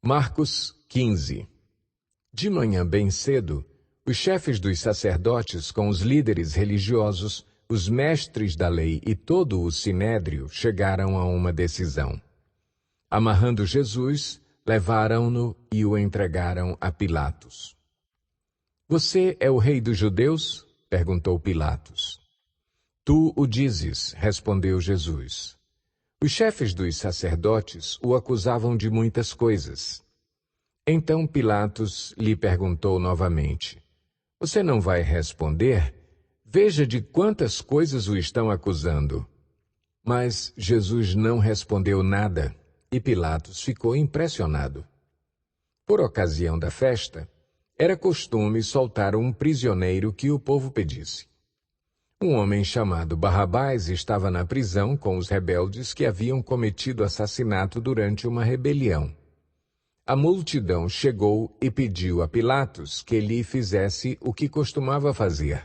Marcos 15. De manhã bem cedo, os chefes dos sacerdotes com os líderes religiosos, os mestres da lei e todo o sinédrio chegaram a uma decisão. Amarrando Jesus, levaram-no e o entregaram a Pilatos. "Você é o rei dos judeus?" perguntou Pilatos. "Tu o dizes", respondeu Jesus. Os chefes dos sacerdotes o acusavam de muitas coisas. Então Pilatos lhe perguntou novamente: "Você não vai responder? Veja de quantas coisas o estão acusando." Mas Jesus não respondeu nada e Pilatos ficou impressionado. Por ocasião da festa, era costume soltar um prisioneiro que o povo pedisse. Um homem chamado Barrabás estava na prisão com os rebeldes que haviam cometido assassinato durante uma rebelião. A multidão chegou e pediu a Pilatos que lhe fizesse o que costumava fazer.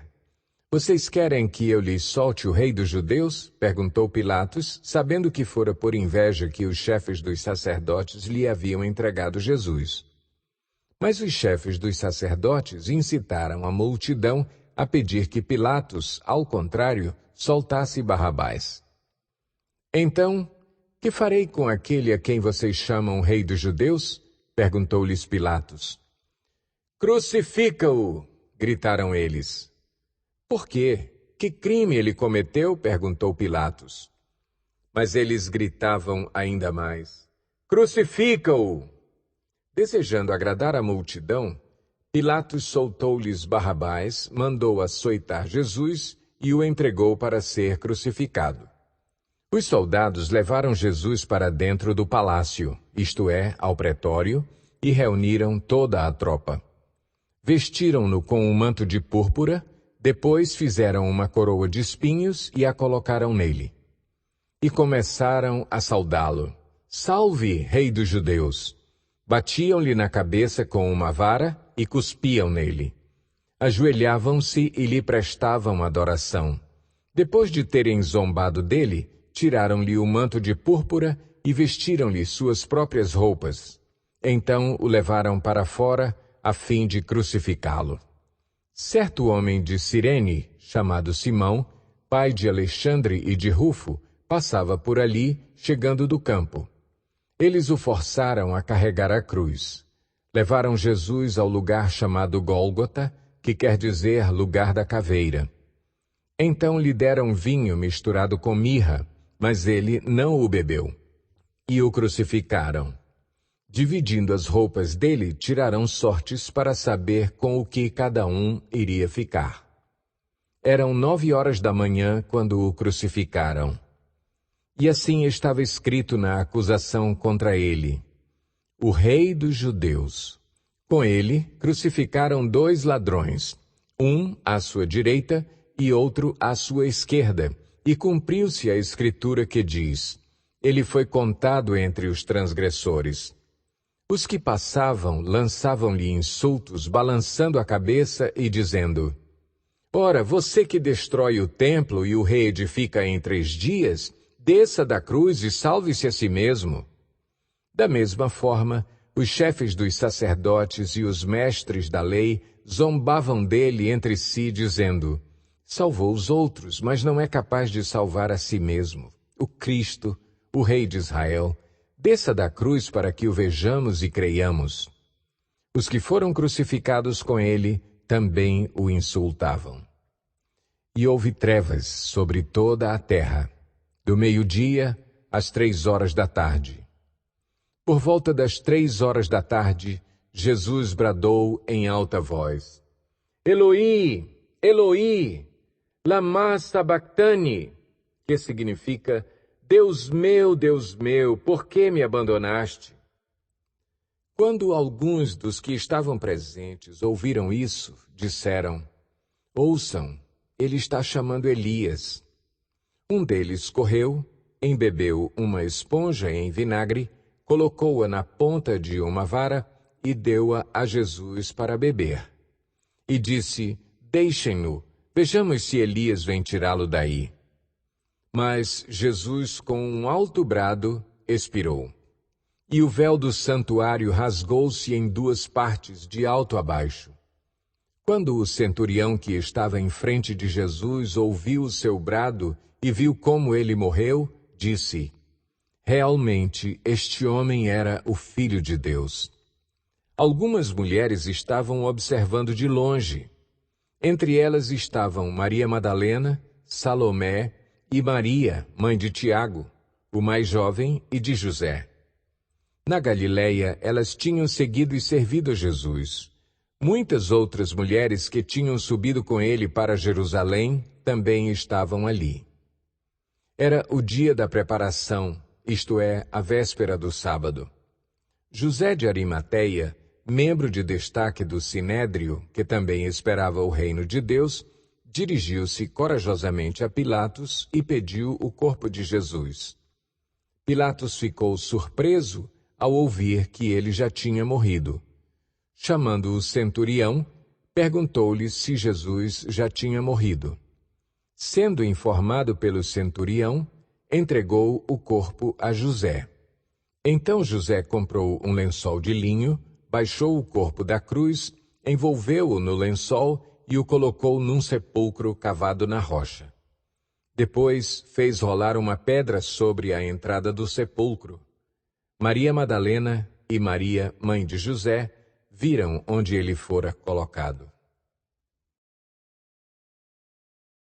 "Vocês querem que eu lhes solte o rei dos judeus?" perguntou Pilatos, sabendo que fora por inveja que os chefes dos sacerdotes lhe haviam entregado Jesus. Mas os chefes dos sacerdotes incitaram a multidão a pedir que Pilatos, ao contrário, soltasse Barrabás. "Então, que farei com aquele a quem vocês chamam rei dos judeus?" perguntou-lhes Pilatos. "Crucifica-o!" gritaram eles. "Por quê? Que crime ele cometeu?" perguntou Pilatos. Mas eles gritavam ainda mais: "Crucifica-o!" Desejando agradar a multidão, Pilatos soltou-lhes Barrabás, mandou açoitar Jesus e o entregou para ser crucificado. Os soldados levaram Jesus para dentro do palácio, isto é, ao pretório, e reuniram toda a tropa. Vestiram-no com um manto de púrpura, depois fizeram uma coroa de espinhos e a colocaram nele. E começaram a saudá-lo: "Salve, rei dos judeus!" Batiam-lhe na cabeça com uma vara e cuspiam nele. Ajoelhavam-se e lhe prestavam adoração. Depois de terem zombado dele, tiraram-lhe o manto de púrpura e vestiram-lhe suas próprias roupas. Então o levaram para fora, a fim de crucificá-lo. Certo homem de Cirene, chamado Simão, pai de Alexandre e de Rufo, passava por ali, chegando do campo. Eles o forçaram a carregar a cruz. Levaram Jesus ao lugar chamado Gólgota, que quer dizer lugar da caveira. Então lhe deram vinho misturado com mirra, mas ele não o bebeu. E o crucificaram. Dividindo as roupas dele, tiraram sortes para saber com o que cada um iria ficar. Eram 9 horas da manhã quando o crucificaram. E assim estava escrito na acusação contra ele: "O Rei dos Judeus." Com ele crucificaram 2 ladrões, um à sua direita e outro à sua esquerda, e cumpriu-se a escritura que diz: "Ele foi contado entre os transgressores." Os que passavam lançavam-lhe insultos, balançando a cabeça e dizendo: "Ora, você que destrói o templo e o reedifica em 3 dias, desça da cruz e salve-se a si mesmo." Da mesma forma, os chefes dos sacerdotes e os mestres da lei zombavam dele entre si, dizendo: "Salvou os outros, mas não é capaz de salvar a si mesmo. O Cristo, o Rei de Israel, desça da cruz para que o vejamos e creiamos." Os que foram crucificados com ele também o insultavam. E houve trevas sobre toda a terra, do meio-dia às 3 horas da tarde. Por volta das 3 horas da tarde, Jesus bradou em alta voz: "Eloi, Eloi, lama sabachthani", que significa: Deus meu, por que me abandonaste?" Quando alguns dos que estavam presentes ouviram isso, disseram: "Ouçam, ele está chamando Elias." Um deles correu, embebeu uma esponja em vinagre, colocou-a na ponta de uma vara e deu-a a Jesus para beber. E disse: "Deixem-no, vejamos se Elias vem tirá-lo daí." Mas Jesus, com um alto brado, expirou. e o véu do santuário rasgou-se em duas partes, de alto a baixo. Quando o centurião que estava em frente de Jesus ouviu o seu brado e viu como ele morreu, disse: realmente, este homem era o Filho de Deus. Algumas mulheres estavam observando de longe. Entre elas estavam Maria Madalena, Salomé e Maria, mãe de Tiago, o mais jovem, e de José. Na Galileia, elas tinham seguido e servido a Jesus. Muitas outras mulheres que tinham subido com ele para Jerusalém também estavam ali. Era o dia da preparação, isto é, a véspera do sábado. José de Arimateia, membro de destaque do Sinédrio, que também esperava o reino de Deus, dirigiu-se corajosamente a Pilatos e pediu o corpo de Jesus. Pilatos ficou surpreso ao ouvir que ele já tinha morrido. Chamando o centurião, perguntou-lhe se Jesus já tinha morrido. Sendo informado pelo centurião, entregou o corpo a José. Então José comprou um lençol de linho, baixou o corpo da cruz, envolveu-o no lençol e o colocou num sepulcro cavado na rocha. Depois fez rolar uma pedra sobre a entrada do sepulcro. Maria Madalena e Maria, mãe de José, viram onde ele fora colocado.